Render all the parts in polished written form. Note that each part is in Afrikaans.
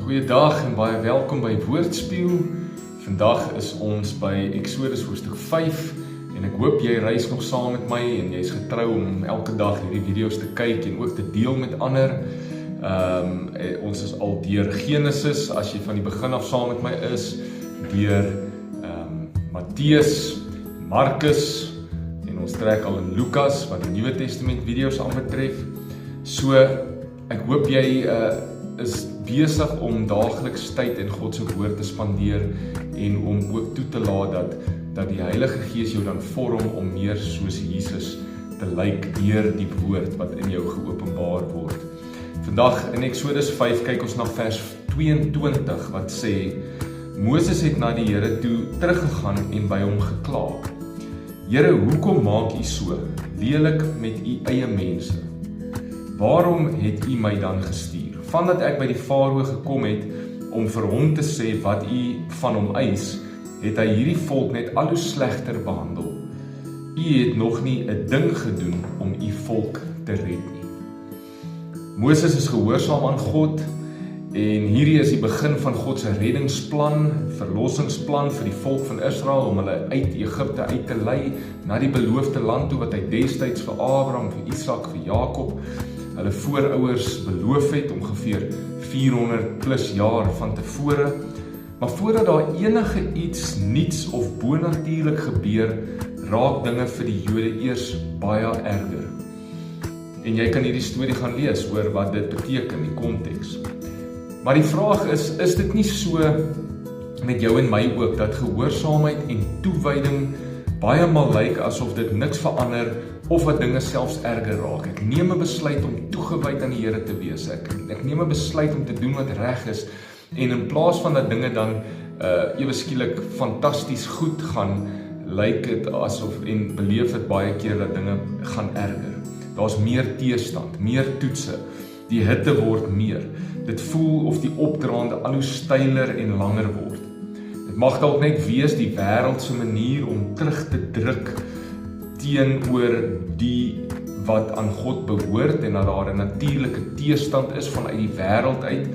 Goeiedag en baie welkom by Woordspieël. Vandag is ons by Exodus hoofstuk 5 en ek hoop jy reis nog saam met my en jy is getrou om elke dag hierdie video's te kyk en ook te deel met ander. Ons is al deur Genesis, as jy van die begin af saam met my is, deur Matteus, Markus en ons trek al in Lukas wat die Nuwe Testament video's aanbetref. So ek hoop jy is besig om daagliks tyd in God se woord te spandeer en om ook toe te laat dat die Heilige Gees jou dan vorm om meer soos Jesus te lyk deur die woord wat in jou geopenbaar word. Vandag in Exodus 5 kyk ons na vers 22 wat sê: Moses het na die Here toe teruggegaan en by hom gekla. Here, hoekom maak u so lelik met u eie mense? Waarom het u my dan gestuur? Vandat ek by die Farao gekom het om vir hom te sê wat u van hom eis, het hy hierdie volk net al hoe slegter behandel. U het nog nie 'n ding gedoen om u volk te red nie. Moses is gehoorsaam aan God en hierdie is die begin van God se reddingsplan, verlossingsplan vir die volk van Israel om hulle uit Egipte uit te lei na die beloofde land toe wat hy destyds vir Abraham, vir Isak, vir Jakob, hulle voorouers beloof het, ongeveer 400 plus jaar van tevore. Maar voordat daar enige iets niets of bonatuurlik gebeur, raak dinge vir die Jode eers baie erger. En jy kan hierdie storie gaan lees oor wat dit beteken, die konteks. Maar die vraag is dit nie so met jou en my ook, dat gehoorsaamheid en toewyding baie maal lyk asof dit niks verander of wat dinge selfs erger raak? Ek neem 'n besluit om toegewyd aan die Here te wees. Ek neem 'n besluit om te doen wat reg is en in plaas van dat dinge dan ewe skielik fantasties goed gaan, lyk dit asof en beleef dit baie keer dat dinge gaan erger. Daar's meer teestand, meer toetse. Die hitte word meer. Dit voel of die opdraande al hoe steiler en langer word. Dit mag dalk net wees die wêreld se manier om terug te druk teenoor die wat aan God behoort en dat daar 'n natuurlike teestand is vanuit die wêreld uit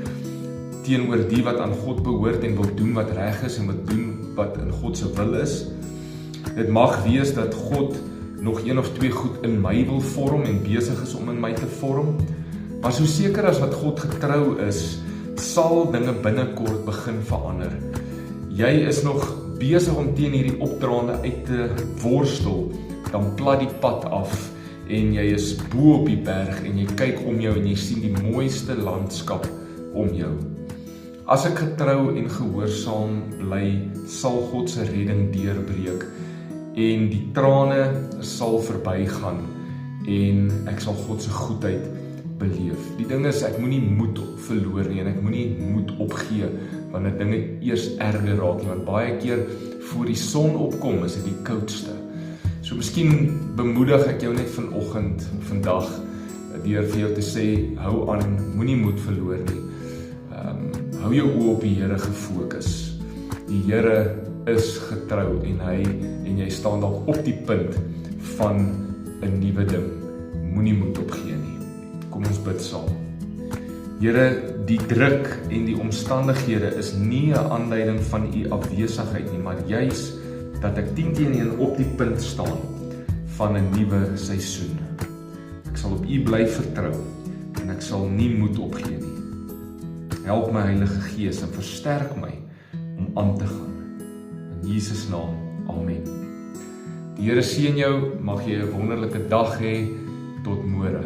teenoor die wat aan God behoort en wil doen wat reg is en wil doen wat in God se wil is. Dit mag wees dat God nog een of twee goed in my wil vorm en besig is om in my te vorm. Maar so seker as wat God getrou is, sal dinge binnekort begin verander. Jy is nog besig om teen hierdie opdraande uit te worstel, dan plat die pad af en jy is bo op die berg en jy kyk om jou en jy sien die mooiste landskap om jou. As ek getrou en gehoorsaam bly, sal God se redding deurbreek en die trane sal verbygaan en ek sal God se goedheid beleef. Die ding is, ek moenie moed verloor nie en ek moenie moed opgee wanneer dinge eers erger raak nie, want baie keer voor die son opkom is dit die koudste. So miskien bemoedig ek jou net vanoggend, vandag, deur vir jou te sê, hou aan, moenie moed verloor nie. Hou jou oë op die Here gefokus. Die Here is getrou en jy staan dalk op die punt van 'n nuwe ding. Moenie moed opgee nie. Kom ons bid saam. Here, die druk en die omstandighede is nie 'n aanduiding van u afwesigheid nie, maar juis dat ek 10-1 op die punt staan van 'n nuwe seisoen. Ek sal op u bly vertrou en ek sal nie moed opgee nie. Help my Heilige Gees en versterk my om aan te gaan. In Jesus naam, amen. Die Here seën jou, mag jy 'n wonderlike dag hê, tot môre.